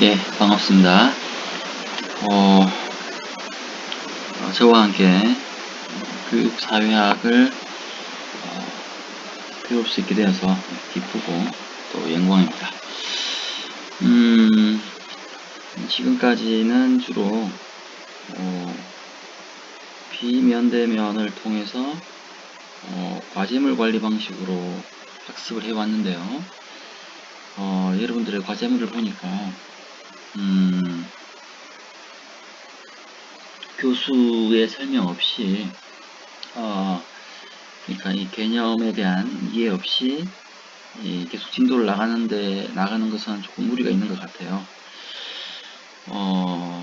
예, 반갑습니다. 저와 함께 교육사회학을 배울 수 있게 되어서 기쁘고 또 영광입니다. 지금까지는 주로 비면대면을 통해서 과제물 관리 방식으로 학습을 해왔는데요. 여러분들의 과제물을 보니까 교수의 설명 없이 그러니까 이 개념에 대한 이해 없이 계속 진도를 나가는 것은 조금 무리가 있는 것 같아요.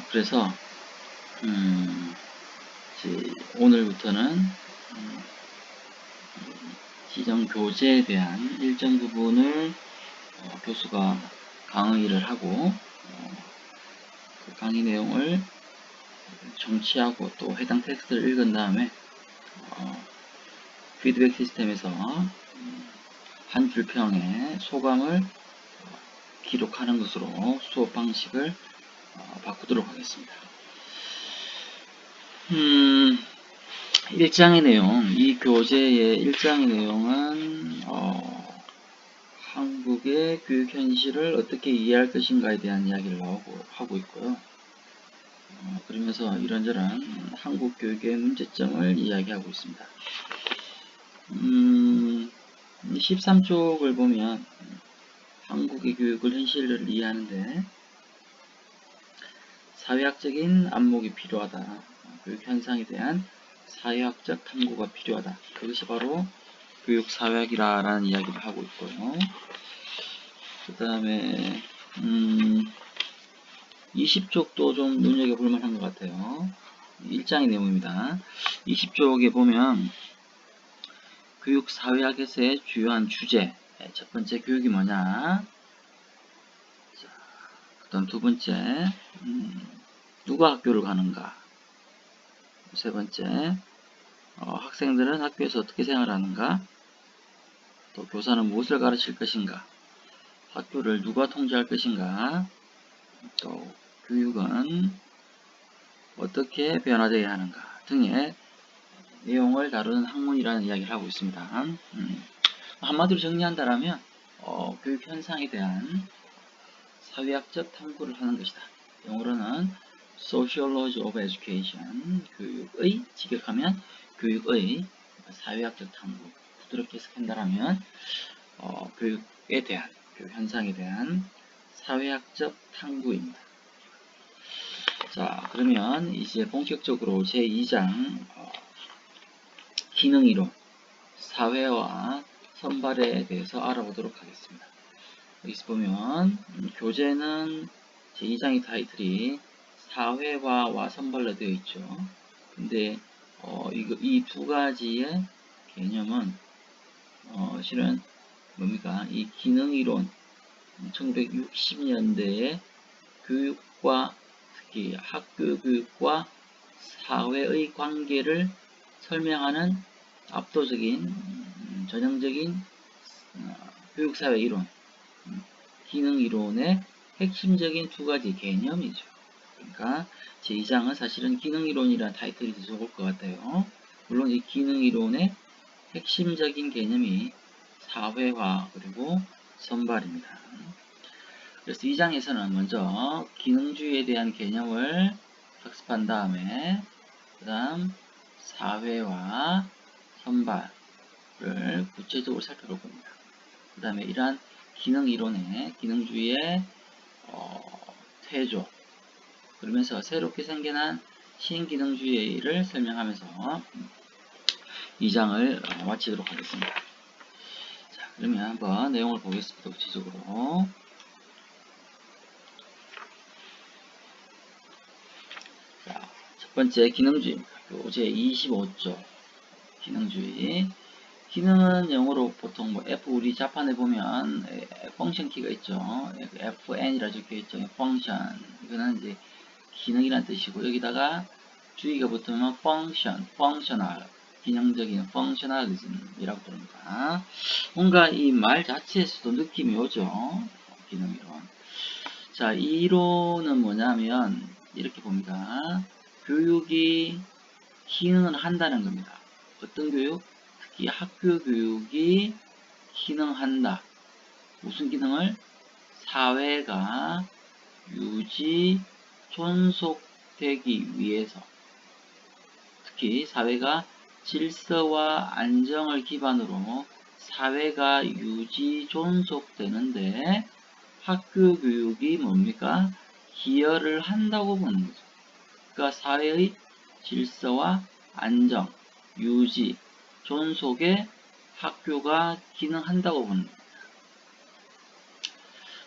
그래서 이제 오늘부터는 지정 교재에 대한 일정 부분을 교수가 강의를 하고 그 강의 내용을 정치하고 또 해당 텍스트를 읽은 다음에 피드백 시스템에서 한 줄평의 소감을 기록하는 것으로 수업 방식을 바꾸도록 하겠습니다. 1장의 내용, 이 교재의 1장의 내용은 한국의 교육 현실을 어떻게 이해할 것인가에 대한 이야기를 하고 있고요. 그러면서 이런저런 한국 교육의 문제점을 이야기하고 있습니다. 13쪽을 보면 한국의 교육을 현실을 이해하는데 사회학적인 안목이 필요하다. 교육 현상에 대한 사회학적 탐구가 필요하다. 그것이 바로 교육사회학이라는 이야기를 하고 있고요. 그 다음에 20쪽도 좀 눈여겨볼 만한 것 같아요. 1장의 내용입니다. 20쪽에 보면 교육사회학에서의 주요한 주제, 첫 번째 교육이 뭐냐, 그 다음 두 번째 누가 학교를 가는가, 세 번째 학생들은 학교에서 어떻게 생활하는가, 또 교사는 무엇을 가르칠 것인가, 학교를 누가 통제할 것인가, 또 교육은 어떻게 변화되어야 하는가 등의 내용을 다루는 학문이라는 이야기를 하고 있습니다. 한마디로 정리한다면 교육 현상에 대한 사회학적 탐구를 하는 것이다. 영어로는 Sociology of Education, 교육의, 직역하면 교육의 사회학적 탐구, 부드럽게 해석한다면 교육에 대한, 교육 현상에 대한 사회학적 탐구입니다. 자, 그러면 이제 본격적으로 제2장 기능이론, 사회와 선발에 대해서 알아보도록 하겠습니다. 여기서 보면 교재는 제2장의 타이틀이 사회화와 선발로 되어 있죠. 근데 이 두 가지의 개념은 실은 뭡니까? 이 기능이론 1960년대에 교육과 특히 학교 교육과 사회의 관계를 설명하는 압도적인 전형적인 교육사회 이론, 기능 이론의 핵심적인 두 가지 개념이죠. 그러니까 제2장은 사실은 기능 이론이라는 타이틀이 더 좋을 것 같아요. 물론 이 기능 이론의 핵심적인 개념이 사회화 그리고 선발입니다. 그래서 2장에서는 먼저 기능주의에 대한 개념을 학습한 다음에 그 다음 사회화 선발을 구체적으로 살펴볼 겁니다. 그 다음에 이러한 기능 이론의 기능주의의 태조, 그러면서 새롭게 생겨난 신기능주의를 설명하면서 2장을 마치도록 하겠습니다. 자, 그러면 한번 내용을 보겠습니다. 구체적으로. 자, 첫 번째 기능주의입니다. 교재 25조 기능주의. 기능은 영어로 보통 F 우리 자판에 보면 펑션 키가 있죠. FN이라 적혀 있죠. 펑션. 이거는 이제 기능이란 뜻이고 여기다가 주의가 붙으면 펑셔널, 기능적인 펑셔널리즘이라고 부릅니다. 뭔가 이 말 자체에서도 느낌이 오죠. 기능이론. 자, 이 이론은 뭐냐면 이렇게 봅니다. 교육이 기능을 한다는 겁니다. 어떤 교육? 특히 학교 교육이 기능한다. 무슨 기능을? 사회가 유지, 존속되기 위해서, 특히 사회가 질서와 안정을 기반으로 사회가 유지, 존속되는데 학교 교육이 뭡니까? 기여를 한다고 보는 거죠. 그러니까 사회의 질서와 안정, 유지, 존속에 학교가 기능한다고 보는 거죠.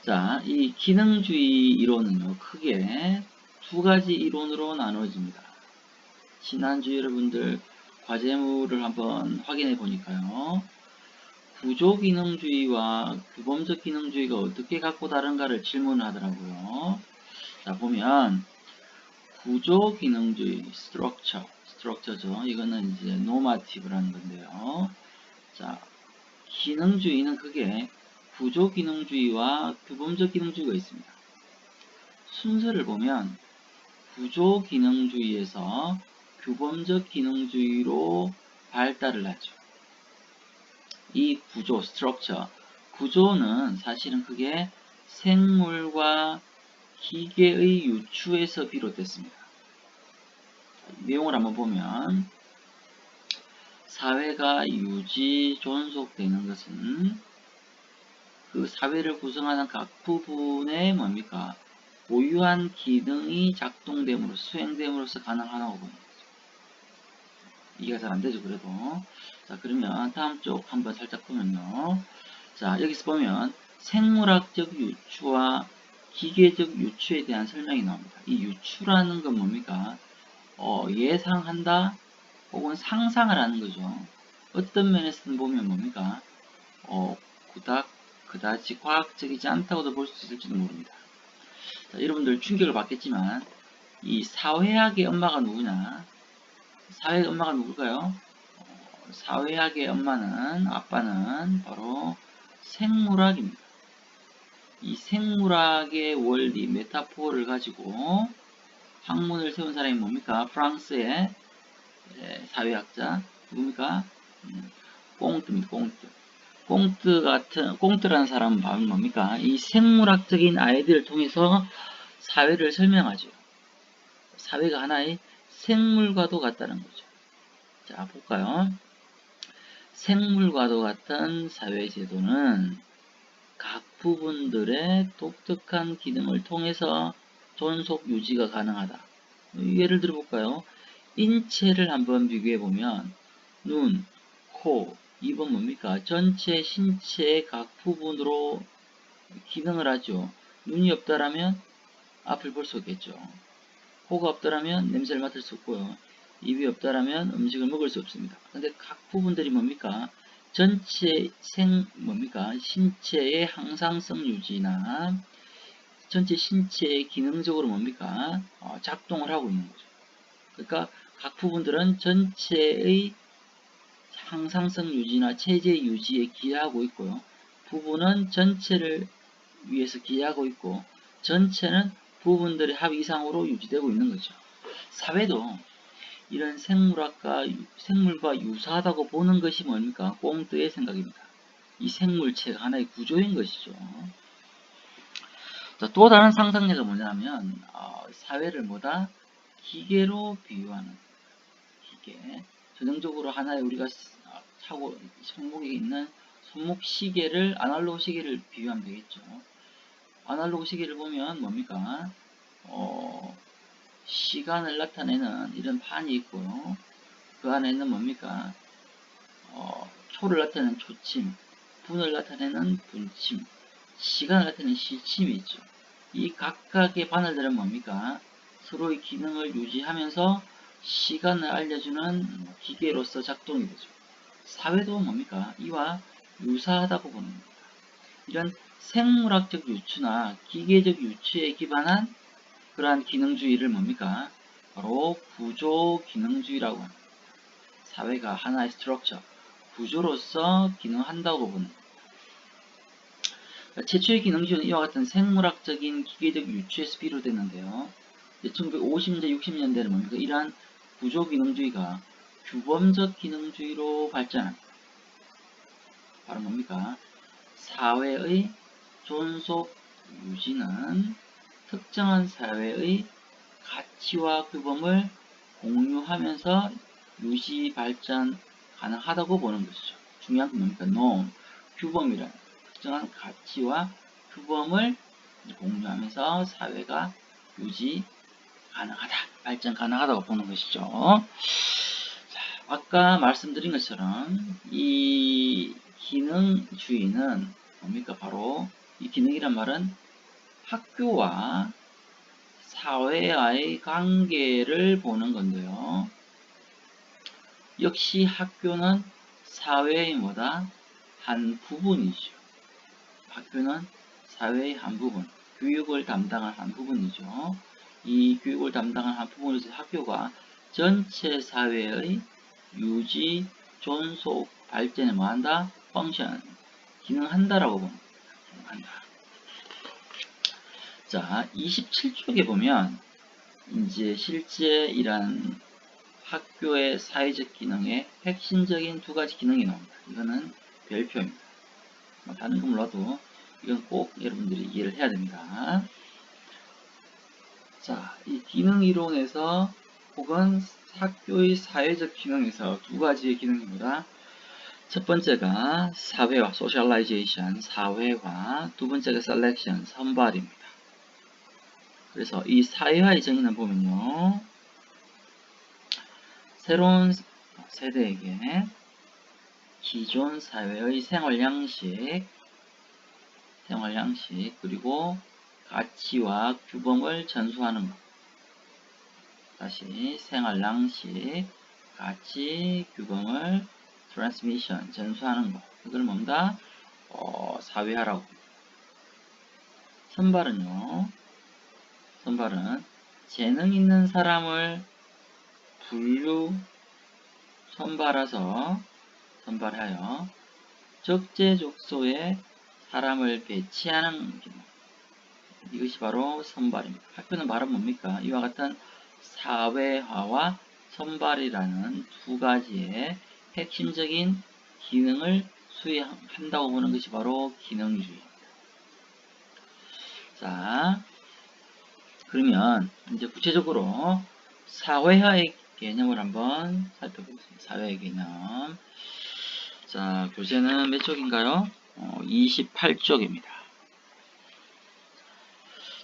자, 이 기능주의 이론은요, 크게 두 가지 이론으로 나누어집니다. 지난주 여러분들 과제물을 한번 확인해 보니까요, 구조기능주의와 규범적 기능주의가 어떻게 갖고 다른가를 질문을 하더라고요. 자, 보면 구조기능주의, 스트럭처죠. 이거는 이제 노마티브라는 건데요. 자, 기능주의는 크게 구조기능주의와 규범적 기능주의가 있습니다. 순서를 보면 구조기능주의에서 규범적 기능주의로 발달을 하죠. 이 구조, 스트럭처, 구조는 사실은 크게 생물과 기계의 유추에서 비롯됐습니다. 내용을 한번 보면 사회가 유지, 존속되는 것은 그 사회를 구성하는 각 부분에 뭡니까? 고유한 기능이 작동됨으로, 수행됨으로써 가능하다고 보는 거죠. 이해가 잘 안되죠, 그래도. 자, 그러면 다음 쪽 한번 살짝 보면요. 자, 여기서 보면 생물학적 유추와 기계적 유추에 대한 설명이 나옵니다. 이 유추라는 건 뭡니까? 예상한다 혹은 상상을 하는 거죠. 어떤 면에서는 보면 뭡니까? 그다지 과학적이지 않다고도 볼 수 있을지도 모릅니다. 자, 여러분들 충격을 받겠지만 이 사회학의 엄마가 누구냐? 사회의 엄마가 누굴까요? 사회학의 엄마는, 아빠는 바로 생물학입니다. 이 생물학의 원리, 메타포를 가지고 학문을 세운 사람이 뭡니까? 프랑스의 사회학자 누굽니까? 꽁트입니다. 꽁트라는 사람은 바로 뭡니까? 이 생물학적인 아이디어를 통해서 사회를 설명하죠. 사회가 하나의 생물과도 같다는 거죠. 자, 볼까요? 생물과도 같은 사회제도는 각 부분들의 독특한 기능을 통해서 존속 유지가 가능하다. 예를 들어 볼까요? 인체를 한번 비교해 보면 눈, 코, 입은 뭡니까? 전체 신체의 각 부분으로 기능을 하죠. 눈이 없다라면 앞을 볼 수 없겠죠. 코가 없다라면 냄새를 맡을 수 없고요. 입이 없다라면 음식을 먹을 수 없습니다. 근데 각 부분들이 뭡니까? 전체 신체의 항상성 유지나 전체 신체의 기능적으로 뭡니까? 작동을 하고 있는 거죠. 그러니까 각 부분들은 전체의 항상성 유지나 체제 유지에 기여하고 있고요. 부분은 전체를 위해서 기여하고 있고 전체는 부분들의 합 이상으로 유지되고 있는 거죠. 사회도 이런 생물과 유사하다고 보는 것이 뭡니까? 꽁트의 생각입니다. 이 생물체가 하나의 구조인 것이죠. 자, 또 다른 상상력은 뭐냐면 사회를 뭐다? 기계로 비유하는 기계. 전형적으로 하나의 우리가 차고 손목에 있는 손목 시계를 아날로그 시계를 비유하면 되겠죠. 아날로그 시계를 보면 뭡니까? 시간을 나타내는 이런 판이 있고요. 그 안에는 뭡니까? 초를 나타내는 초침, 분을 나타내는 분침, 시간을 나타내는 시침이 있죠. 이 각각의 바늘들은 뭡니까? 서로의 기능을 유지하면서 시간을 알려주는 기계로서 작동이 되죠. 사회도 뭡니까? 이와 유사하다고 보는 겁니다. 이런 생물학적 유추나 기계적 유추에 기반한 그러한 기능주의를 뭡니까? 바로 구조 기능주의라고 합니다. 사회가 하나의 스트럭처, 구조로서 기능한다고 보는 겁니다. 최초의 기능주는 이와 같은 생물학적인 기계적 유추에서 비롯됐는데요. 1950년대, 60년대는 뭡니까? 이러한 구조기능주의가 규범적 기능주의로 발전합니다. 바로 뭡니까? 사회의 존속 유지는 특정한 사회의 가치와 규범을 공유하면서 유지 발전 가능하다고 보는 것이죠. 중요한 건 뭡니까? norm, 규범이라는 특정한 가치와 규범을 공유하면서 사회가 유지 가능하다, 발전 가능하다고 보는 것이죠. 자, 아까 말씀드린 것처럼 이 기능주의는 뭡니까? 바로 이 기능이란 말은 학교와 사회와의 관계를 보는 건데요. 역시 학교는 사회의 뭐다? 한 부분이죠. 학교는 사회의 한 부분, 교육을 담당한 한 부분이죠. 이 교육을 담당한 한 부분에서 학교가 전체 사회의 유지, 존속, 발전에 뭐한다? 펑션, 기능한다라고 보는 거예요. 기능한다. 자, 27쪽에 보면 이제 실제 이런 학교의 사회적 기능의 핵심적인 두 가지 기능이 나옵니다. 이거는 별표입니다. 다른 거 몰라도 이건 꼭 여러분들이 이해를 해야 됩니다. 자, 이 기능 이론에서 혹은 학교의 사회적 기능에서 두 가지의 기능입니다. 첫 번째가 사회화, socialization, 사회화, 두 번째가 selection, 선발입니다. 그래서 이 사회화의 정의는 보면요. 새로운 세대에게 기존 사회의 생활 양식, 그리고 가치와 규범을 전수하는 것. 다시 생활 양식, 가치, 규범을 트랜스미션, 전수하는 것. 이걸 뭔가 사회화라고 합니다. 선발은 재능 있는 사람을 선발하여 적재적소에 사람을 배치하는 기능. 이것이 바로 선발입니다. 학교는 말은 뭡니까? 이와 같은 사회화와 선발이라는 두 가지의 핵심적인 기능을 수행한다고 보는 것이 바로 기능주의입니다. 자, 그러면 이제 구체적으로 사회화의 개념을 한번 살펴보겠습니다. 사회의 개념. 자, 교재는 몇 쪽인가요? 28쪽입니다.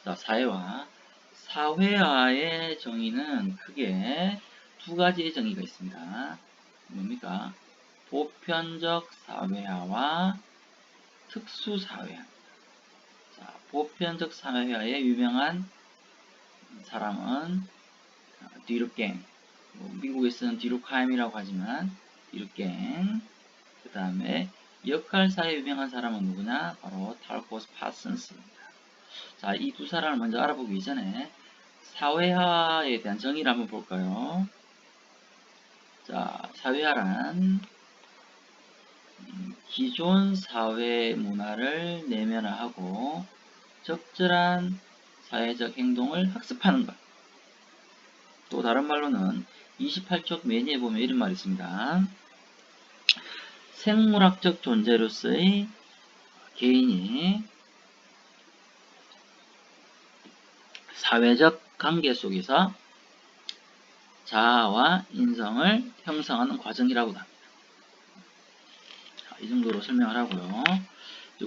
자, 사회화의 정의는 크게 두 가지의 정의가 있습니다. 뭡니까? 보편적 사회화와 특수 사회화. 자, 보편적 사회화의 유명한 사람은 뒤룩갱, 미국에서는 뒤룩하임이라고 하지만 뒤룩갱. 그 다음에 역할사에 유명한 사람은 누구냐? 바로 탈코스 파슨스입니다. 자, 이 두 사람을 먼저 알아보기 전에 사회화에 대한 정의를 한번 볼까요? 자, 사회화란 기존 사회 문화를 내면화하고 적절한 사회적 행동을 학습하는 것. 또 다른 말로는 28쪽 메뉴에 보면 이런 말이 있습니다. 생물학적 존재로서의 개인이 사회적 관계 속에서 자아와 인성을 형성하는 과정이라고 합니다. 이 정도로 설명을 하고요.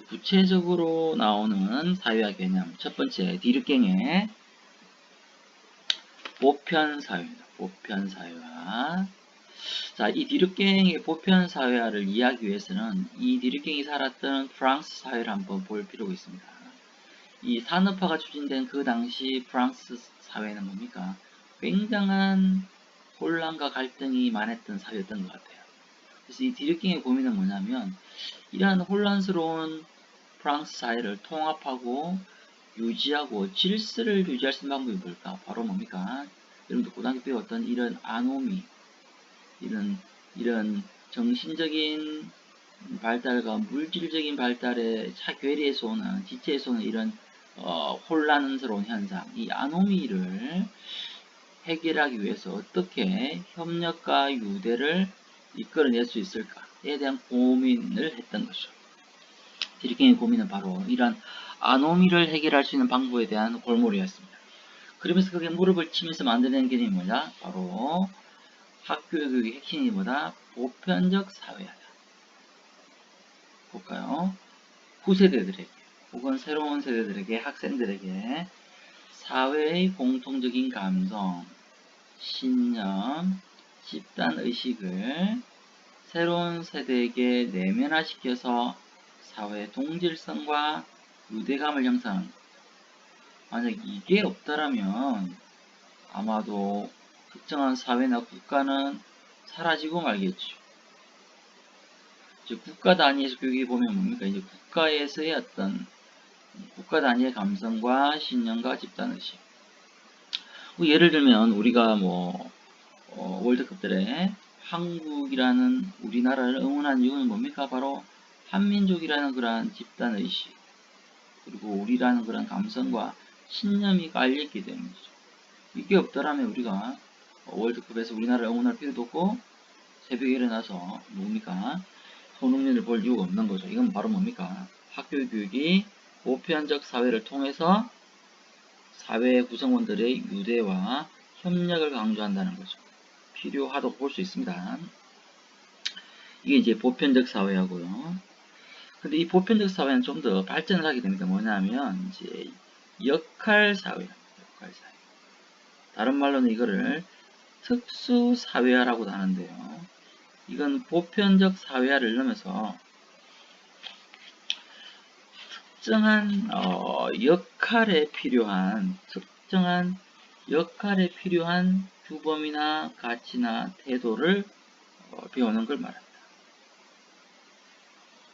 구체적으로 나오는 사회화 개념. 첫 번째, 디르갱의 보편사회입니다. 보편사회화. 자, 이 디르갱의 보편사회화를 이해하기 위해서는 이 디르갱이 살았던 프랑스 사회를 한번 볼 필요가 있습니다. 이 산업화가 추진된 그 당시 프랑스 사회는 뭡니까? 굉장한 혼란과 갈등이 많았던 사회였던 것 같아요. 그래서 이 디르갱의 고민은 뭐냐면 이러한 혼란스러운 프랑스 사회를 통합하고 유지하고 질서를 유지할 수 있는 방법이 뭘까? 바로 뭡니까? 여러분도 고등학교 배웠던 이런 아노미, 이런 정신적인 발달과 물질적인 발달의 차괴리에서 오는 지체에서 오는 이런 혼란스러운 현상, 이 아노미를 해결하기 위해서 어떻게 협력과 유대를 이끌어낼 수 있을까에 대한 고민을 했던 것이죠. 디리킹의 고민은 바로 이러한 아노미를 해결할 수 있는 방법에 대한 골몰이었습니다. 그러면서 그게 무릎을 치면서 만들어낸 개념이 뭐냐? 바로 학교교육의 핵심이 뭐다? 보편적 사회화다. 볼까요? 후세대들에게 혹은 새로운 세대들에게, 학생들에게 사회의 공통적인 감성, 신념, 집단의식을 새로운 세대에게 내면화시켜서 사회의 동질성과 유대감을 형성하는 것. 만약 이게 없다라면 아마도 특정한 사회나 국가는 사라지고 말겠죠. 즉 국가 단위에서 교육이 보면 뭡니까? 이제 국가에서의 어떤 국가 단위의 감성과 신념과 집단의식. 예를 들면 우리가 월드컵 때 한국이라는 우리나라를 응원한 이유는 뭡니까? 바로 한민족이라는 그러한 집단의식, 그리고 우리라는 그런 감성과 신념이 깔려있기 때문이죠. 이게 없더라면 우리가 월드컵에서 우리나라를 응원할 필요도 없고 새벽에 일어나서 뭡니까? 손흥민을 볼 이유가 없는 거죠. 이건 바로 뭡니까? 학교 교육이 보편적 사회를 통해서 사회 구성원들의 유대와 협력을 강조한다는 거죠. 필요하다고 볼 수 있습니다. 이게 이제 보편적 사회하고요. 근데 이 보편적 사회는 좀 더 발전을 하게 됩니다. 뭐냐면 이제 역할 사회, 역할 사회. 다른 말로는 이거를 특수 사회화라고도 하는데요. 이건 보편적 사회화를 넘어서 특정한 특정한 역할에 필요한 규범이나 가치나 태도를 배우는 걸 말합니다.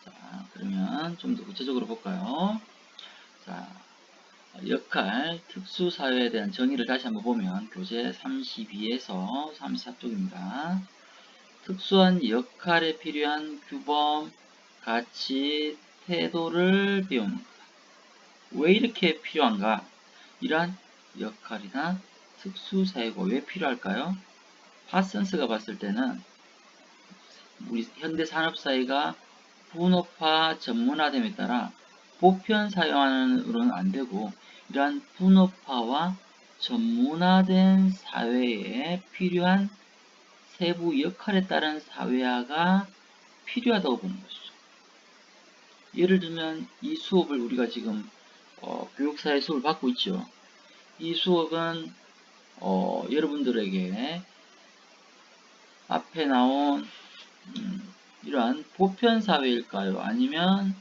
자, 그러면 좀 더 구체적으로 볼까요? 자, 역할, 특수사회에 대한 정의를 다시 한번 보면 교재 32에서 34쪽입니다. 특수한 역할에 필요한 규범, 가치, 태도를 배우는 것. 왜 이렇게 필요한가? 이러한 역할이나 특수사회가 왜 필요할까요? 파슨스가 봤을 때는 우리 현대 산업사회가 분업화, 전문화됨에 따라 보편 사회화로는 안 되고 이러한 분업화와 전문화된 사회에 필요한 세부 역할에 따른 사회화가 필요하다고 보는 것이죠. 예를 들면 이 수업을 우리가 지금 교육사회 수업을 받고 있죠. 이 수업은 여러분들에게 앞에 나온 이러한 보편 사회일까요? 아니면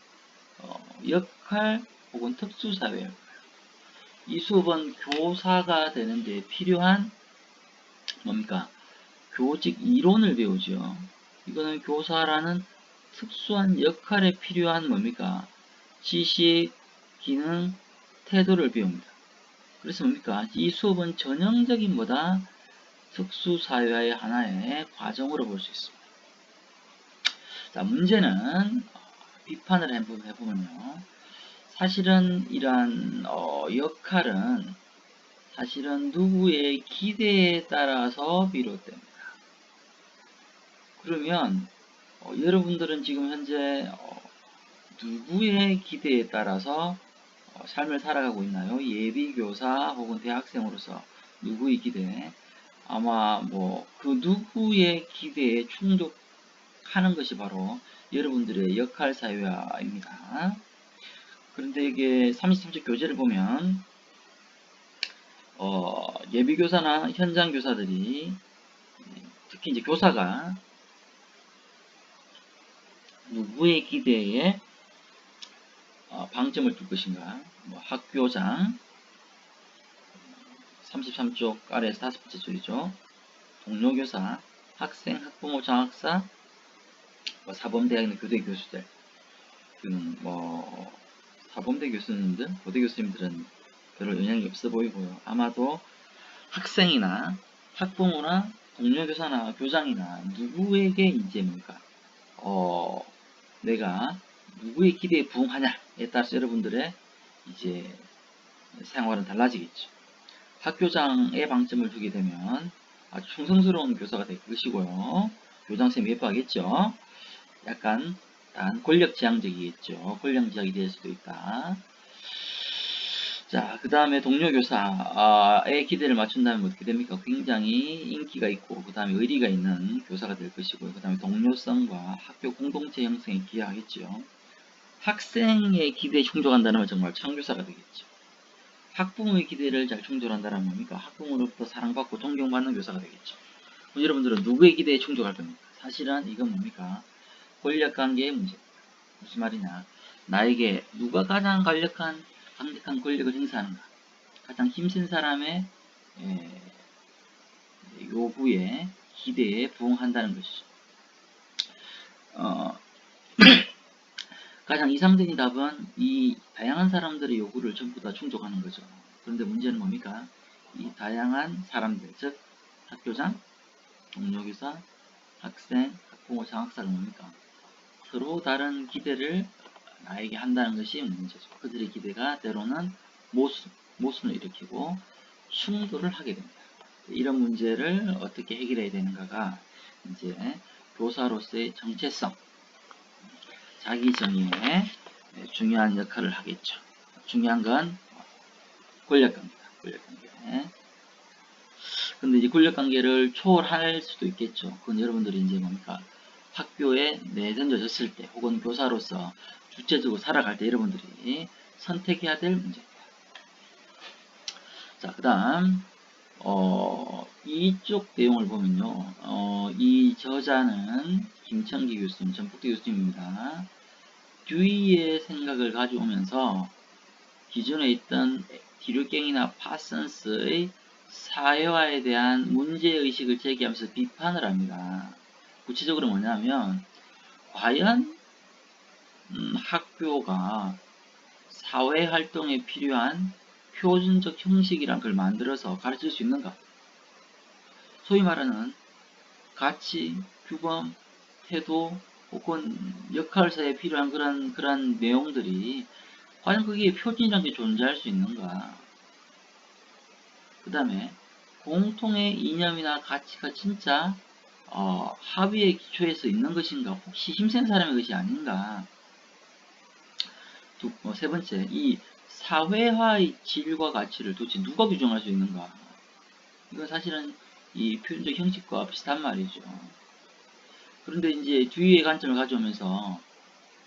역할 혹은 특수 사회일까요? 이 수업은 교사가 되는데 필요한 뭡니까? 교직 이론을 배우죠. 이거는 교사라는 특수한 역할에 필요한 뭡니까? 지식, 기능, 태도를 배웁니다. 그래서 뭡니까? 이 수업은 전형적인 뭐다? 특수사회의 하나의 과정으로 볼 수 있습니다. 자, 문제는 비판을 해보면요. 사실은 이러한 역할은 사실은 누구의 기대에 따라서 비롯됩니다. 그러면 여러분들은 지금 현재 누구의 기대에 따라서 삶을 살아가고 있나요? 예비교사 혹은 대학생으로서 누구의 기대? 아마 그 누구의 기대에 충족하는 것이 바로 여러분들의 역할 사회화입니다. 그런데 이게 33쪽 교재를 보면 예비교사나 현장 교사들이 특히 이제 교사가 누구의 기대에 방점을 둘 것인가? 학교장 33쪽 아래에서 다섯 번째 줄이죠. 동료교사, 학생, 학부모, 장학사, 사범대학에 있는 교대 교수들, 사범대 교수님들, 고대 교수님들은 별로 영향이 없어 보이고요. 아마도 학생이나 학부모나 동료교사나 교장이나 누구에게 이제 내가 누구의 기대에 부응하냐에 따라서 여러분들의 이제 생활은 달라지겠죠. 학교장에 방점을 두게 되면 아주 충성스러운 교사가 될 것이고요. 교장선생님이 예뻐하겠죠. 약간 권력지향적이겠죠. 권력지향이 될 수도 있다. 자, 그 다음에 동료 교사의 기대를 맞춘다면 어떻게 됩니까? 굉장히 인기가 있고, 그 다음에 의리가 있는 교사가 될 것이고요. 그 다음에 동료성과 학교 공동체 형성에 기여하겠죠. 학생의 기대에 충족한다면 정말 창교사가 되겠죠. 학부모의 기대를 잘 충족한다면 뭡니까? 학부모로부터 사랑받고 존경받는 교사가 되겠죠. 여러분들은 누구의 기대에 충족할 겁니까? 사실은 이건 뭡니까? 권력관계의 문제입니다. 무슨 말이냐? 나에게 누가 가장 강력한 권력을 행사하는가? 가장 힘센 사람의 요구에 기대에 부응한다는 것이죠. 가장 이상적인 답은 이 다양한 사람들의 요구를 전부 다 충족하는 거죠. 그런데 문제는 뭡니까? 이 다양한 사람들, 즉 학교장, 동료교사, 학생, 학부모, 장학사가 뭡니까? 서로 다른 기대를 나에게 한다는 것이 문제죠. 그들의 기대가 때로는 모순을 일으키고 충돌을 하게 됩니다. 이런 문제를 어떻게 해결해야 되는가가 이제 교사로서의 정체성, 자기 정의에 중요한 역할을 하겠죠. 중요한 건 권력관계다. 권력관계. 근데 이제 권력관계를 초월할 수도 있겠죠. 그건 여러분들이 이제 뭡니까? 학교에 내던져졌을 때, 혹은 교사로서 주체적으로 살아갈 때 여러분들이 선택해야 될 문제입니다. 자, 그 다음, 이쪽 내용을 보면요. 이 저자는 김창기 교수님, 전북대 교수님입니다. 듀이의 생각을 가져오면서 기존에 있던 디류갱이나 파슨스의 사회화에 대한 문제의식을 제기하면서 비판을 합니다. 구체적으로 뭐냐면 과연 학교가 사회활동에 필요한 표준적 형식이란 걸 만들어서 가르칠 수 있는가? 소위 말하는 가치, 규범, 태도 혹은 역할사에 필요한 그런 내용들이 과연 그게 표준이라는 게 존재할 수 있는가? 그 다음에 공통의 이념이나 가치가 진짜 합의의 기초에서 있는 것인가? 혹시 힘센 사람의 것이 아닌가? 세 번째, 이 사회화의 질과 가치를 도대체 누가 규정할 수 있는가? 이건 사실은 이 표준적 형식과 비슷한 말이죠. 그런데 이제 뒤의 관점을 가져오면서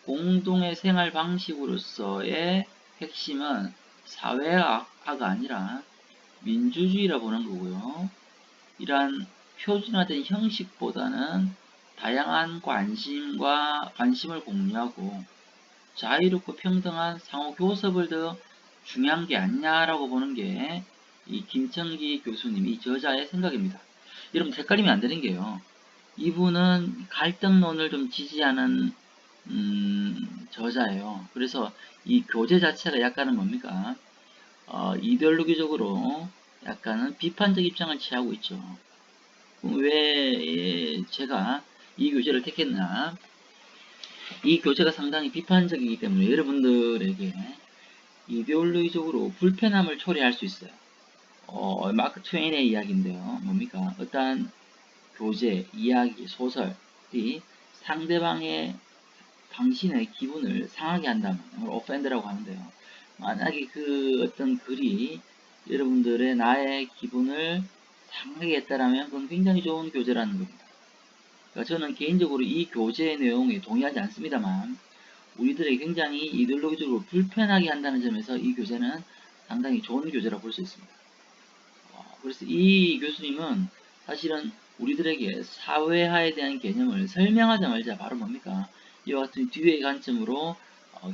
공동의 생활 방식으로서의 핵심은 사회화가 아니라 민주주의라 보는 거고요. 이러한 표준화된 형식보다는 다양한 관심을 공유하고 자유롭고 평등한 상호 교섭을 더 중요한 게 아니냐라고 보는 게 이 김창기 교수님, 이 저자의 생각입니다. 여러분 헷갈리면 안 되는 게요. 이분은 갈등론을 좀 지지하는 저자예요. 그래서 이 교재 자체가 약간은 뭡니까? 이데올로기적으로 약간은 비판적 입장을 취하고 있죠. 왜 제가 이 교재를 택했나? 이 교재가 상당히 비판적이기 때문에 여러분들에게 이데올로기적으로 불편함을 초래할 수 있어요. 마크 트웨인의 이야기인데요. 뭡니까? 어떠한 교재, 이야기, 소설이 상대방의 당신의 기분을 상하게 한다면, 이걸 offend라고 하는데요. 만약에 그 어떤 글이 여러분들의 나의 기분을 상하게 했다라면 그건 굉장히 좋은 교재라는 겁니다. 그러니까 저는 개인적으로 이 교재의 내용에 동의하지 않습니다만 우리들에게 굉장히 이데올로기적으로 불편하게 한다는 점에서 이 교재는 상당히 좋은 교재라고 볼 수 있습니다. 그래서 이 교수님은 사실은 우리들에게 사회화에 대한 개념을 설명하자마자 바로 뭡니까? 이와 같은 뒤의 관점으로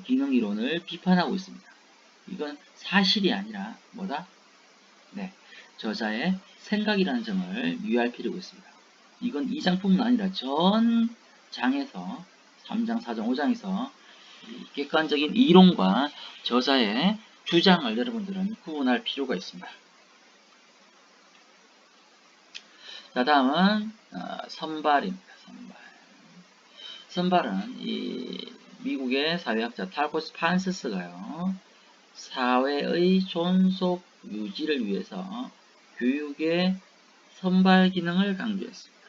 기능이론을 비판하고 있습니다. 이건 사실이 아니라 뭐다? 네, 저자의 생각이라는 점을 유의할 필요가 있습니다. 이건 2장뿐만 아니라 전 장에서 3장, 4장, 5장에서 객관적인 이론과 저자의 주장을 여러분들은 구분할 필요가 있습니다. 자, 다음은 선발입니다. 선발은 이 미국의 사회학자 탈코스 판스스가요. 사회의 존속 유지를 위해서 교육의 선발 기능을 강조했습니다.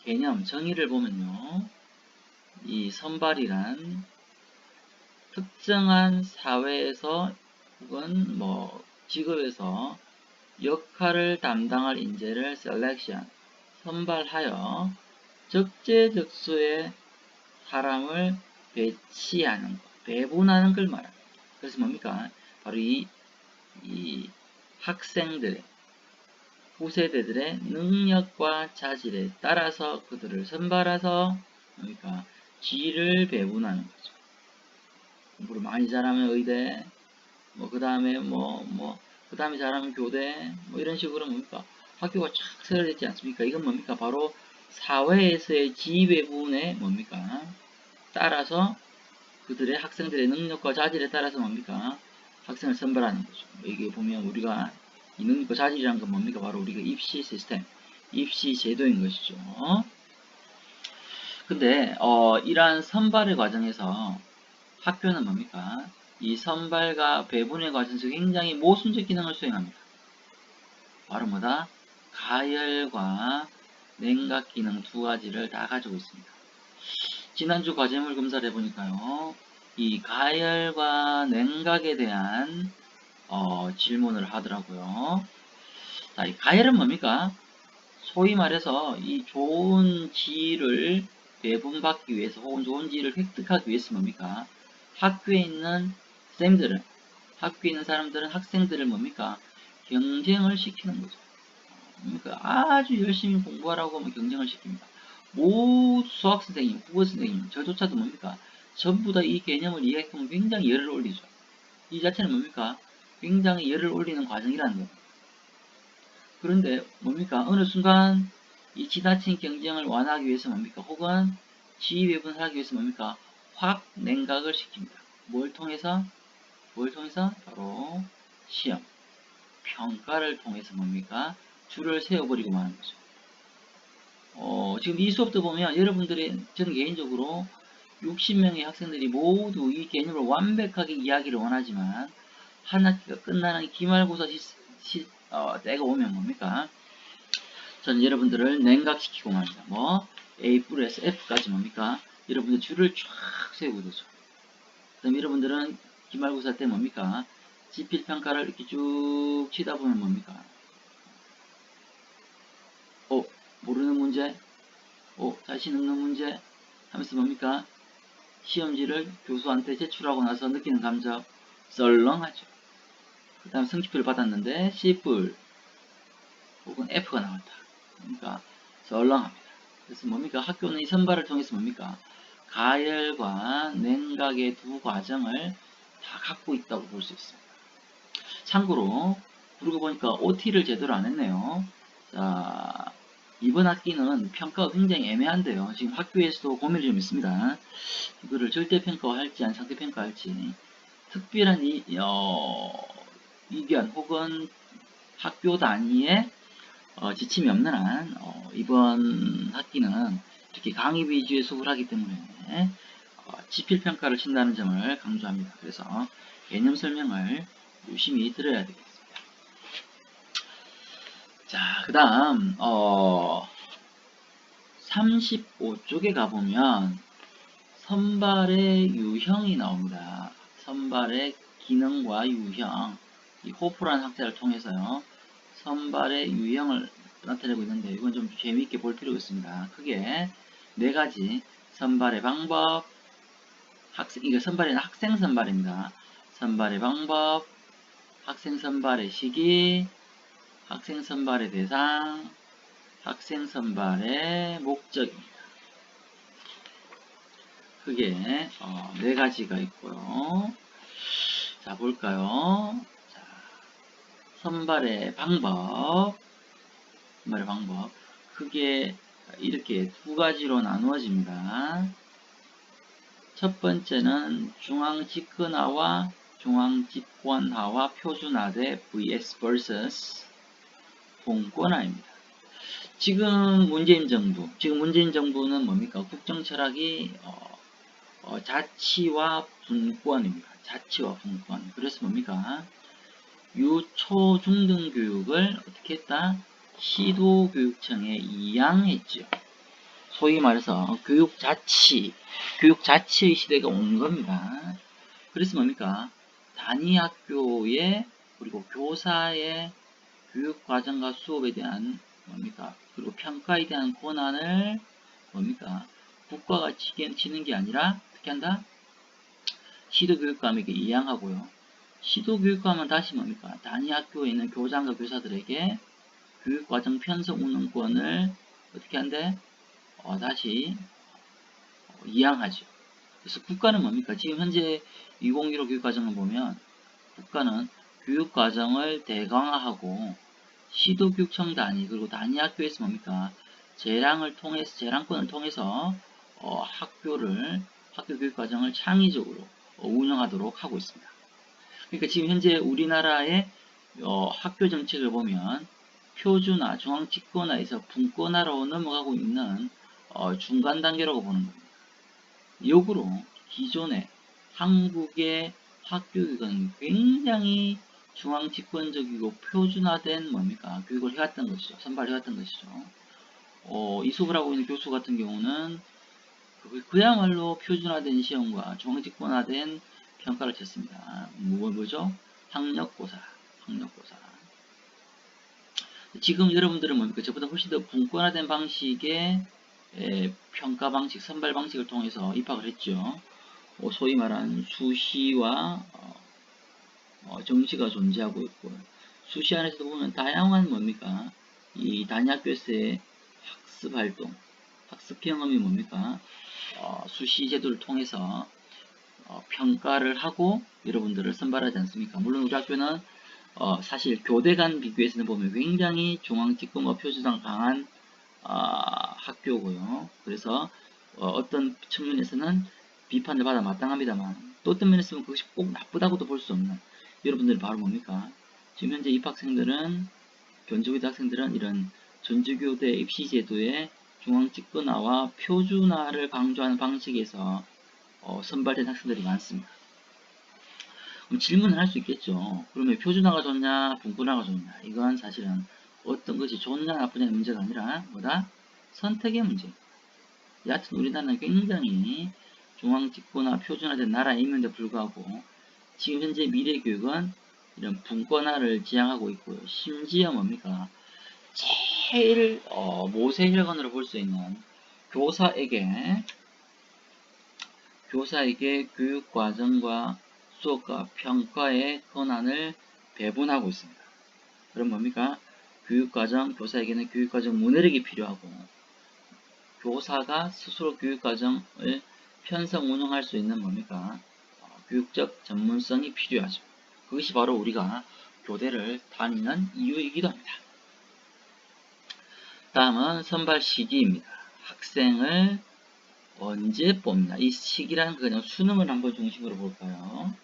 개념 정의를 보면요. 이 선발이란 특정한 사회에서 혹은 직업에서 역할을 담당할 인재를 selection, 선발하여 적재적소의 사람을 배치하는 것, 배분하는 걸 말합니다. 그래서 뭡니까? 바로 이 학생들의, 후세대들의 능력과 자질에 따라서 그들을 선발해서 뭡니까? 지위를 배분하는 거죠. 공부를 많이 잘하면 의대, 그 다음에 그 다음에 잘하면 교대, 이런 식으로 뭡니까? 학교가 쫙 세워졌지 않습니까? 이건 뭡니까? 바로 사회에서의 지위 배분에 뭡니까? 따라서 그들의 학생들의 능력과 자질에 따라서 뭡니까? 학생을 선발하는 거죠. 이게 보면 우리가 이 능력과 자질이라는 건 뭡니까? 바로 우리가 입시 시스템, 입시 제도인 것이죠. 근데 이러한 선발의 과정에서 학교는 뭡니까? 이 선발과 배분의 과정에서 굉장히 모순적 기능을 수행합니다. 바로 뭐다? 가열과 냉각 기능 두 가지를 다 가지고 있습니다. 지난주 과제물 검사를 해보니까요. 이 가열과 냉각에 대한 질문을 하더라고요. 자, 이 가열은 뭡니까? 소위 말해서 이 좋은 지위를 배분받기 위해서 혹은 좋은 지위를 획득하기 위해서 뭡니까? 학교에 있는 쌤들은, 학교에 있는 사람들은 학생들을 뭡니까? 경쟁을 시키는 거죠. 뭡니까? 아주 열심히 공부하라고 하면 경쟁을 시킵니다. 모두 수학 선생님, 국어 선생님, 저조차도 뭡니까? 전부 다 이 개념을 이해하면 굉장히 열을 올리죠. 이 자체는 뭡니까? 굉장히 열을 올리는 과정이라는 겁니다. 그런데 뭡니까? 어느 순간 이 지나친 경쟁을 완화하기 위해서 뭡니까? 혹은 지위 배분을 하기 위해서 뭡니까? 확 냉각을 시킵니다. 뭘 통해서? 바로 시험, 평가를 통해서 뭡니까? 줄을 세워버리고 마는 거죠. 지금 이 수업도 보면 여러분들이, 저는 개인적으로 60명의 학생들이 모두 이 개념을 완벽하게 이해하기를 원하지만 한 학기가 끝나는 기말고사 때가 오면 뭡니까? 저는 여러분들을 냉각시키고 말입니다. A 플러스 F까지 뭡니까? 여러분들 줄을 쫙 세우고 되죠. 그다음 여러분들은 기말고사 때 뭡니까? 지필평가를 이렇게 쭉 치다 보면 뭡니까? 모르는 문제, 자신 없는 문제 하면서 뭡니까? 시험지를 교수한테 제출하고 나서 느끼는 감정, 썰렁하죠. 그 다음 성취표를 받았는데 C+, 혹은 F가 나왔다. 그러니까 썰렁합니다. 그래서 뭡니까? 학교는 이 선발을 통해서 뭡니까? 가열과 냉각의 두 과정을 다 갖고 있다고 볼 수 있습니다. 참고로 그러고 보니까 OT를 제대로 안 했네요. 자, 이번 학기는 평가가 굉장히 애매한데요. 지금 학교에서도 고민이 좀 있습니다. 이거를 절대평가할지 안 상대평가할지, 특별한 이견 혹은 학교 단위의 지침이 없는 한 이번 학기는 이렇게 강의 위주의 수업을 하기 때문에 지필평가를 친다는 점을 강조합니다. 그래서 개념 설명을 유심히 들어야 되겠습니다. 자, 그 다음 35쪽에 가보면 선발의 유형이 나옵니다. 선발의 기능과 유형, 이 호프라는 학자를 통해서요, 선발의 유형을 나타내고 있는데, 이건 좀 재미있게 볼 필요가 있습니다. 크게 네 가지: 선발의 방법, 이거 선발에는 학생 선발입니다. 선발의 방법, 학생 선발의 시기, 학생 선발의 대상, 학생 선발의 목적입니다. 크게 네 가지가 있고요. 자, 볼까요? 자, 선발의 방법, 크게 이렇게 두 가지로 나누어집니다. 첫 번째는 중앙집권화와 중앙집권화와 표준화대 vs vs 봉권화입니다. 지금 문재인 정부는 뭡니까? 국정 철학이 자치와 분권입니다. 자치와 분권. 그래서 뭡니까? 유초 중등 교육을 어떻게 했다? 시도교육청에 이양했죠. 소위 말해서 교육자치의 시대가 온 겁니다. 그래서 뭡니까? 단위 학교의 그리고 교사의 교육과정과 수업에 대한 뭡니까? 그리고 평가에 대한 권한을 뭡니까? 국가가 지는 게 아니라 어떻게 한다? 시도교육감에게 이양하고요. 시도교육감은 다시 뭡니까? 단위 학교에 있는 교장과 교사들에게 교육과정 편성 운영권을 어떻게 한대? 다시 이양하죠. 그래서 국가는 뭡니까? 지금 현재 2015 교육과정을 보면 국가는 교육과정을 대강화하고 시도교육청 단위 그리고 단위 학교에서 뭡니까? 재량권을 통해서 학교 교육과정을 창의적으로 운영하도록 하고 있습니다. 그러니까 지금 현재 우리나라의 학교 정책을 보면 표준화, 중앙집권화에서 분권화로 넘어가고 있는 중간 단계라고 보는 겁니다. 역으로 기존의 한국의 학교교육은 굉장히 중앙집권적이고 표준화된 뭡니까? 교육을 해왔던 것이죠. 선발해왔던 것이죠. 이 수업을 하고 있는 교수 같은 경우는 그야말로 표준화된 시험과 중앙집권화된 평가를 쳤습니다. 뭐죠? 학력고사. 지금 여러분들은 뭡니까? 저보다 훨씬 더 분권화된 방식의 평가 방식, 선발 방식을 통해서 입학을 했죠. 소위 말하는 수시와 정시가 존재하고 있고, 수시 안에서도 보면 다양한 뭡니까? 이 단위학교에서의 학습 활동, 학습 경험이 뭡니까? 수시 제도를 통해서 평가를 하고 여러분들을 선발하지 않습니까? 물론 우리 학교는 사실 교대 간 비교해서는 보면 굉장히 중앙집권과 표준화가 강한 학교고요. 그래서 어떤 측면에서는 비판을 받아 마땅합니다만 또 어떤 면에서는 그것이 꼭 나쁘다고도 볼 수 없는 여러분들이 바로 뭡니까? 지금 현재 입학생들은 견적외대 학생들은 이런 전주교대 입시제도의 중앙집권화와 표준화를 강조하는 방식에서 선발된 학생들이 많습니다. 그럼 질문을 할 수 있겠죠. 그러면 표준화가 좋냐, 분권화가 좋냐? 이건 사실은 어떤 것이 좋냐, 나쁘냐의 문제가 아니라 뭐다? 선택의 문제. 여하튼 우리나라는 굉장히 중앙집권화, 표준화된 나라임에도 불구하고 지금 현재 미래교육은 이런 분권화를 지향하고 있고요. 심지어 뭡니까? 제일 모세혈관으로 볼 수 있는 교사에게 교육과정과 수업과 평가의 권한을 배분하고 있습니다. 그럼 뭡니까? 교사에게는 교육과정 문해력이 필요하고 교사가 스스로 교육과정을 편성 운영할 수 있는 뭡니까? 교육적 전문성이 필요하죠. 그것이 바로 우리가 교대를 다니는 이유이기도 합니다. 다음은 선발 시기입니다. 학생을 언제 뽑냐? 이 시기라는 그냥 수능을 한번 중심으로 볼까요?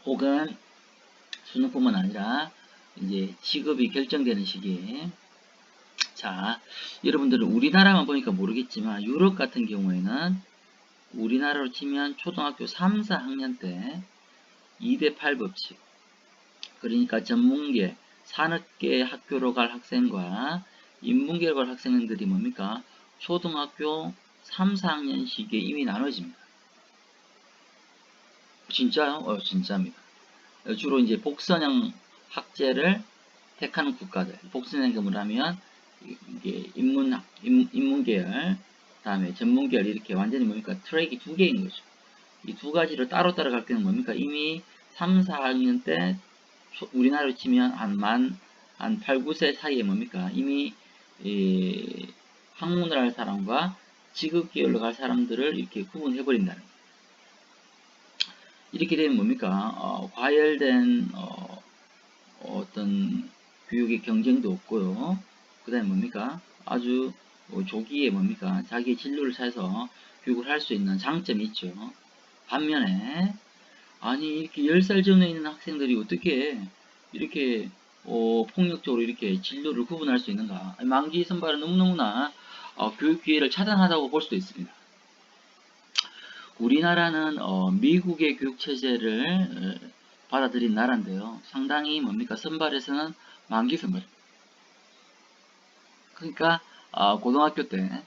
혹은 수능뿐만 아니라 이제 직업이 결정되는 시기에 자, 여러분들은 우리나라만 보니까 모르겠지만 유럽 같은 경우에는 우리나라로 치면 초등학교 3, 4학년 때 2대8 법칙 그러니까 전문계, 산업계 학교로 갈 학생과 인문계로 갈 학생들이 뭡니까? 초등학교 3, 4학년 시기에 이미 나눠집니다. 진짜요? 진짜입니다. 주로 이제 복선형 학제를 택하는 국가들. 복선형을 하면 이게 인문계열, 다음에 전문계열 이렇게 완전히 뭡니까? 트랙이 두 개인 거죠. 이 두 가지를 따로따로 갈 때는 뭡니까? 이미 3, 4학년 때 우리나라로 치면 한 8, 9세 사이에 뭡니까? 이미 학문을 할 사람과 직업계열로 갈 사람들을 이렇게 구분해버린다는 거예요. 이렇게 되면 뭡니까? 과열된 어떤 교육의 경쟁도 없고요. 그 다음에 뭡니까? 아주 조기에 뭡니까? 자기의 진로를 찾아서 교육을 할 수 있는 장점이 있죠. 반면에 아니 이렇게 10살 전에 있는 학생들이 어떻게 이렇게 폭력적으로 이렇게 진로를 구분할 수 있는가? 만기 선발은 너무너무나 교육 기회를 차단하다고 볼 수도 있습니다. 우리나라는 미국의 교육 체제를 받아들인 나라인데요. 상당히 뭡니까? 선발에서는 만기 선발. 그러니까 고등학교 때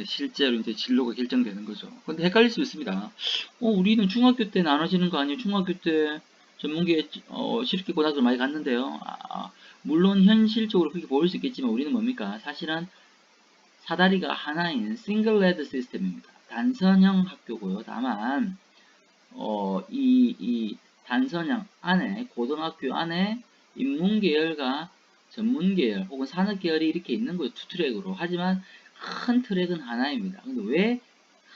실제로 이제 진로가 결정되는 거죠. 근데 헷갈릴 수 있습니다. 우리는 중학교 때 나눠지는 거 아니에요? 중학교 때 전문계 실기 고등학교를 많이 갔는데요. 물론 현실적으로 그렇게 보일 수 있겠지만 우리는 뭡니까? 사실은 사다리가 하나인 싱글 레드 시스템입니다. 단선형 학교고요. 다만 이 단선형 안에 고등학교 안에 인문계열과 전문계열 혹은 산업계열이 이렇게 있는 거예요. 투 트랙으로. 하지만 큰 트랙은 하나입니다. 근데 왜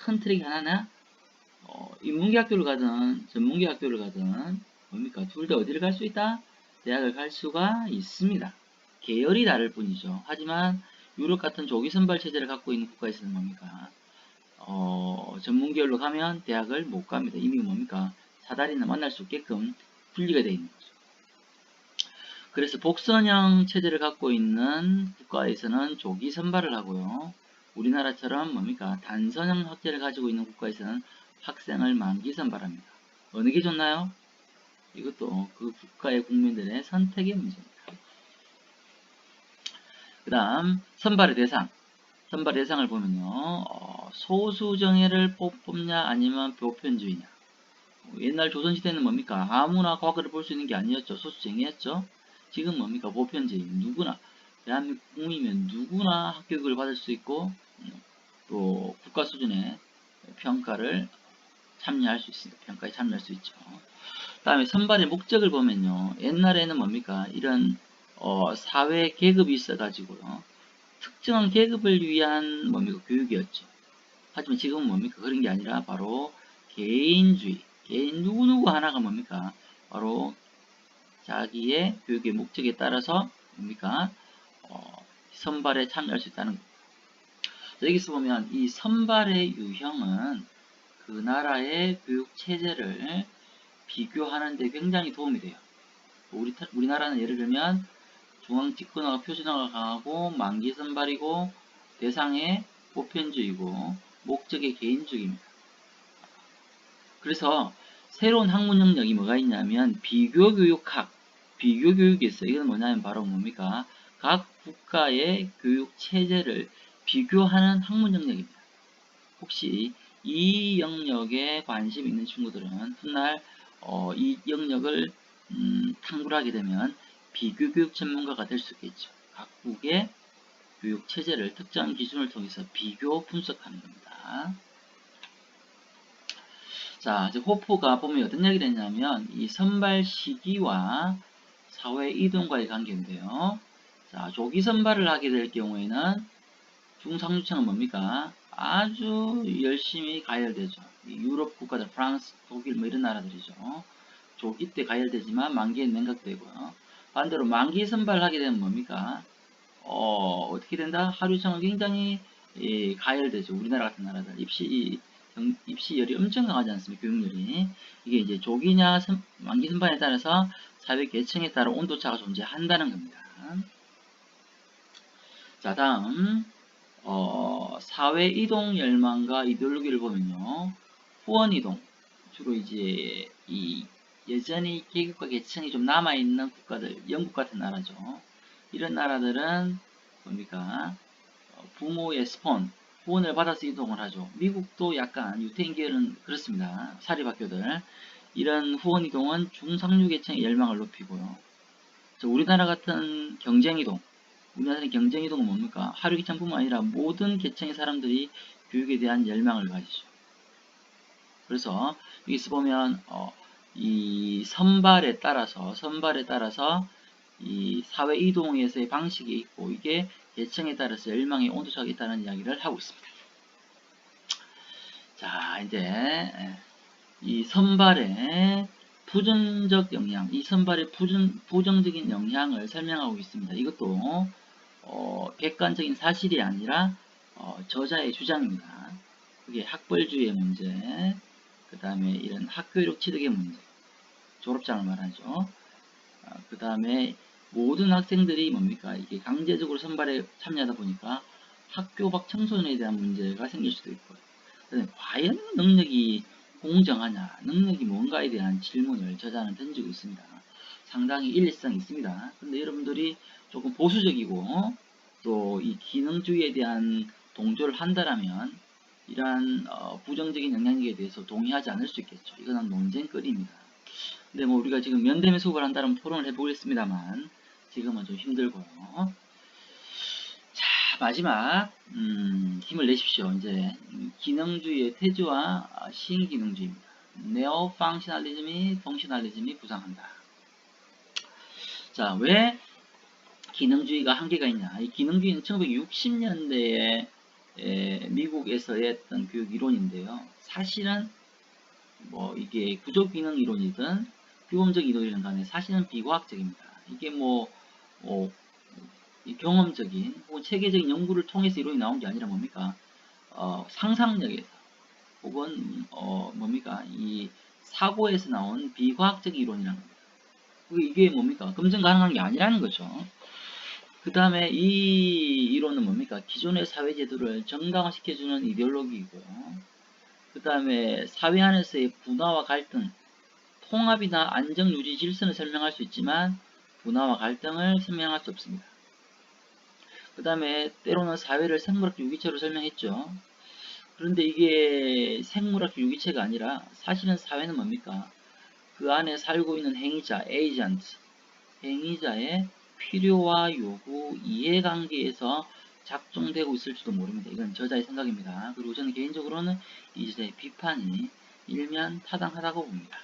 큰 트랙이 하나냐? 인문계 학교를 가든 전문계 학교를 가든 뭡니까? 둘 다 어디를 갈 수 있다? 대학을 갈 수가 있습니다. 계열이 다를 뿐이죠. 하지만 유럽 같은 조기 선발 체제를 갖고 있는 국가에서는 뭡니까? 전문계열로 가면 대학을 못 갑니다. 이미 뭡니까? 사다리나 만날 수 없게끔 분리가 되어 있는 거죠. 그래서 복선형 체제를 갖고 있는 국가에서는 조기 선발을 하고요. 우리나라처럼 뭡니까? 단선형 학제를 가지고 있는 국가에서는 학생을 만기 선발합니다. 어느 게 좋나요? 이것도 그 국가의 국민들의 선택의 문제입니다. 그 다음 선발의 대상. 선발 대상을 보면요. 소수 정예를 뽑냐 아니면 보편주의냐. 옛날 조선시대는 뭡니까? 아무나 과거를 볼 수 있는 게 아니었죠. 소수 정예였죠. 지금 뭡니까? 보편주의. 누구나 대한민국 국민이면 누구나 합격을 받을 수 있고 또 국가 수준의 평가를 참여할 수 있습니다. 평가에 참여할 수 있죠. 그 다음에 선발의 목적을 보면요. 옛날에는 뭡니까? 이런 사회 계급이 있어가지고요. 특정한 계급을 위한 뭡니까? 교육이었죠. 하지만 지금은 뭡니까? 그런 게 아니라 바로 개인주의. 개인 누구누구 하나가 뭡니까? 바로 자기의 교육의 목적에 따라서 뭡니까? 선발에 참여할 수 있다는 겁니다. 여기서 보면 이 선발의 유형은 그 나라의 교육 체제를 비교하는 데 굉장히 도움이 돼요. 우리나라는 예를 들면 중앙 집권화가 표준화가 강하고 만기 선발이고 대상의 보편주의고 목적의 개인주의입니다. 그래서 새로운 학문 영역이 뭐가 있냐면 비교교육학, 비교교육이 있어요. 이건 뭐냐면 바로 뭡니까? 각 국가의 교육 체제를 비교하는 학문 영역입니다. 혹시 이 영역에 관심 있는 친구들은 훗날 이 영역을 탐구를 하게 되면 비교교육 전문가가 될 수 있겠죠. 각국의 교육 체제를 특정 기준을 통해서 비교 분석하는 겁니다. 자, 이제 호프가 보면 어떤 얘기를 했냐면 이 선발 시기와 사회 이동과의 관계인데요. 자, 조기 선발을 하게 될 경우에는 중상류층은 뭡니까? 아주 열심히 가열되죠. 유럽 국가들, 프랑스, 독일 뭐 이런 나라들이죠. 조기 때 가열되지만 만기엔 냉각되고요. 반대로 만기 선발하게 되면 뭡니까? 어떻게 된다? 하루 일정은 굉장히 가열되죠. 우리나라 같은 나라들. 입시열이 엄청 강하지 않습니까? 교육열이. 이게 이제 조기냐 만기 선발에 따라서 사회 계층에 따라 온도차가 존재한다는 겁니다. 자, 다음 사회 이동 열망과 이데올로기를 보면요. 후원 이동. 주로 이제 이 여전히 계급과 계층이 좀 남아있는 국가들, 영국 같은 나라죠. 이런 나라들은 뭡니까? 부모의 스폰, 후원을 받아서 이동을 하죠. 미국도 약간 유태인 계열은 그렇습니다. 사립학교들. 이런 후원 이동은 중상류 계층의 열망을 높이고요. 우리나라 같은 경쟁 이동, 우리나라의 경쟁 이동은 뭡니까? 하류 계층뿐만 아니라 모든 계층의 사람들이 교육에 대한 열망을 가지죠. 그래서 여기서 보면 이 선발에 따라서 이 사회 이동에서의 방식이 있고 이게 계층에 따라서 열망의 온도차가 있다는 이야기를 하고 있습니다. 자, 이제 이 선발의 부정적 영향, 이 선발의 부정적인 영향을 설명하고 있습니다. 이것도 객관적인 사실이 아니라 저자의 주장입니다. 그게 학벌주의의 문제, 그 다음에 이런 학교력 취득의 문제, 졸업장을 말하죠. 그 다음에 모든 학생들이 뭡니까? 이게 강제적으로 선발에 참여하다 보니까 학교 밖 청소년에 대한 문제가 생길 수도 있고요. 과연 능력이 공정하냐, 능력이 뭔가에 대한 질문을 저자는 던지고 있습니다. 상당히 일리성이 있습니다. 근데 여러분들이 조금 보수적이고 또 이 기능주의에 대한 동조를 한다라면 이러한 부정적인 영향력에 대해서 동의하지 않을 수 있겠죠. 이거는 논쟁거리입니다. 근데 뭐 우리가 지금 면대면 수업을 한다면 토론을 해보겠습니다만 지금은 좀 힘들고요. 자, 마지막 힘을 내십시오. 이제 기능주의의 태조와 신기능주의입니다. 네오 펑셔널리즘이 펑셔널리즘이 부상한다. 자, 왜 기능주의가 한계가 있냐? 이 기능주의는 1960년대에 미국에서의 어떤 교육 이론인데요. 사실은 뭐 이게 구조기능 이론이든 규범적 이론이든 간에 사실은 비과학적입니다. 이게 이 경험적인 혹은 체계적인 연구를 통해서 이론이 나온 게 아니라 뭡니까? 상상력에서 혹은 뭡니까? 이 사고에서 나온 비과학적 이론이라는 겁니다. 이게 뭡니까? 검증 가능한 게 아니라는 거죠. 그 다음에 이 이론은 뭡니까? 기존의 사회제도를 정당화시켜주는 이데올로기이고요. 그 다음에 사회 안에서의 분화와 갈등, 통합이나 안정 유지 질서는 설명할 수 있지만 분화와 갈등을 설명할 수 없습니다. 그 다음에 때로는 사회를 생물학적 유기체로 설명했죠. 그런데 이게 생물학적 유기체가 아니라 사실은 사회는 뭡니까? 그 안에 살고 있는 행위자, 에이전트, 행위자의 필요와 요구, 이해관계에서 작동되고 있을지도 모릅니다. 이건 저자의 생각입니다. 그리고 저는 개인적으로는 이 저자의 비판이 일면 타당하다고 봅니다.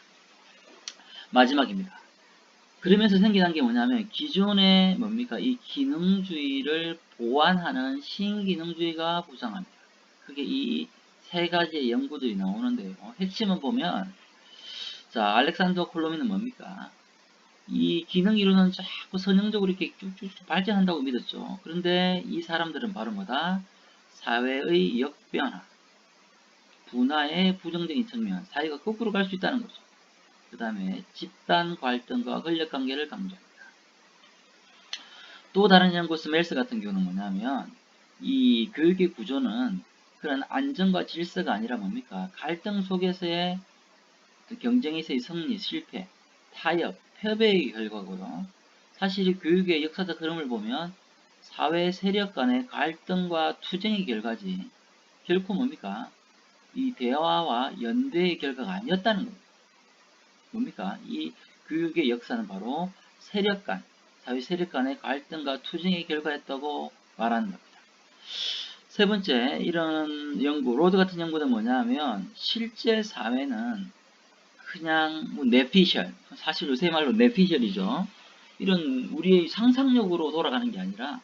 마지막입니다. 그러면서 생겨난 게 뭐냐면 기존의 뭡니까? 이 기능주의를 보완하는 신기능주의가 부상합니다. 그게 이 세 가지의 연구들이 나오는데요. 핵심은 보면 자, 알렉산더 콜로미는 뭡니까? 이 기능 이론은 자꾸 선형적으로 이렇게 쭉쭉 발전한다고 믿었죠. 그런데 이 사람들은 바로 뭐다? 사회의 역변화, 분화의 부정적인 측면, 사회가 거꾸로 갈 수 있다는 거죠. 그 다음에 집단 갈등과 권력관계를 강조합니다. 또 다른 연구 스멜스 같은 경우는 뭐냐면 이 교육의 구조는 그런 안정과 질서가 아니라 뭡니까? 갈등 속에서의 경쟁에서의 승리, 실패, 타협, 협의의 결과고요. 사실 교육의 역사적 흐름을 보면 사회 세력 간의 갈등과 투쟁의 결과지 결코 뭡니까? 이 대화와 연대의 결과가 아니었다는 겁니다. 뭡니까? 이 교육의 역사는 바로 세력 간, 사회 세력 간의 갈등과 투쟁의 결과였다고 말하는 겁니다. 세 번째, 이런 연구, 로드 같은 연구는 뭐냐면 실제 사회는 그냥 뇌피셜, 사실 요새 말로 뇌피셜이죠. 이런 우리의 상상력으로 돌아가는 게 아니라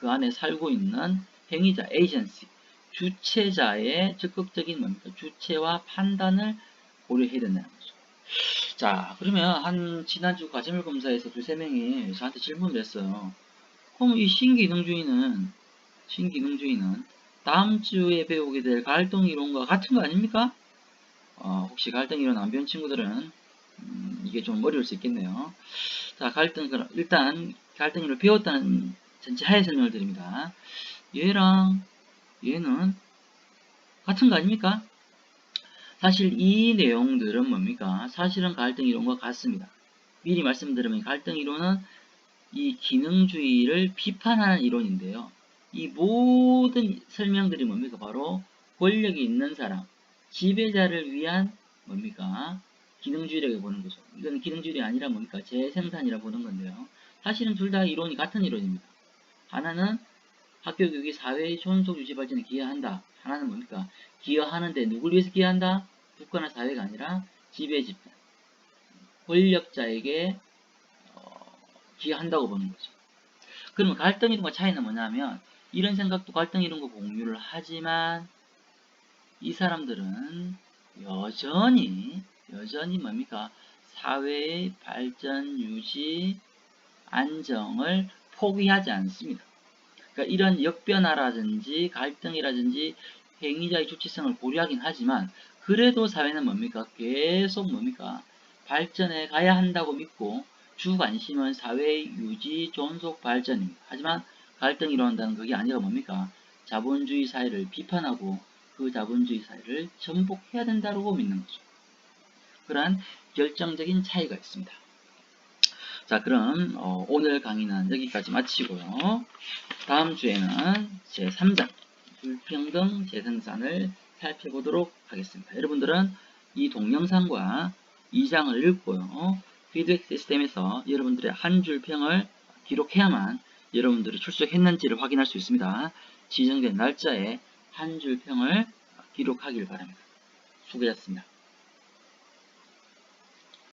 그 안에 살고 있는 행위자, 에이전시, 주체자의 적극적인 뭡니까? 주체와 판단을 고려해야 된다는 거죠. 자, 그러면 한 지난주 과제물 검사에서 두세 명이 저한테 질문을 했어요. 그럼 이 신기능주의는 다음 주에 배우게 될 갈등 이론과 같은 거 아닙니까? 혹시 갈등 이론 안 배운 친구들은 이게 좀 어려울 수 있겠네요. 자, 일단 갈등 이론을 배웠다는 전체 하에 설명을 드립니다. 얘랑 얘는 같은 거 아닙니까? 사실 이 내용들은 뭡니까? 사실은 갈등 이론과 같습니다. 미리 말씀드리면 갈등 이론은 이 기능주의를 비판하는 이론인데요. 이 모든 설명들이 뭡니까? 바로 권력이 있는 사람, 지배자를 위한 뭡니까? 기능주의라고 보는 거죠. 이건 기능주의가 아니라 뭡니까? 재생산이라고 보는 건데요. 사실은 둘 다 이론이 같은 이론입니다. 하나는 학교 교육이 사회의 존속 유지 발전에 기여한다. 하나는 뭡니까? 기여하는데 누굴 위해서 기여한다? 국가나 사회가 아니라 지배 집단, 권력자에게 기여한다고 보는 거죠. 그러면 갈등 이론과 차이는 뭐냐면 이런 생각도 갈등 이론과 공유를 하지만 이 사람들은 여전히 뭡니까? 사회의 발전, 유지, 안정을 포기하지 않습니다. 그러니까 이런 역변화라든지 갈등이라든지 행위자의 주체성을 고려하긴 하지만 그래도 사회는 뭡니까? 계속 뭡니까? 발전해 가야 한다고 믿고 주 관심은 사회 유지 존속 발전입니다. 하지만 갈등이 일어난다는 그게 아니라 뭡니까? 자본주의 사회를 비판하고 그 자본주의 사회를 전복해야 된다고 믿는 거죠. 그러한 결정적인 차이가 있습니다. 자, 그럼 오늘 강의는 여기까지 마치고요. 다음 주에는 제3장 불평등 재생산을 살펴보도록 하겠습니다. 여러분들은 이 동영상과 2장을 읽고요. 피드백 시스템에서 여러분들의 한 줄 평을 기록해야만 여러분들이 출석했는지를 확인할 수 있습니다. 지정된 날짜에 한 줄 평을 기록하길 바랍니다. 수고하셨습니다.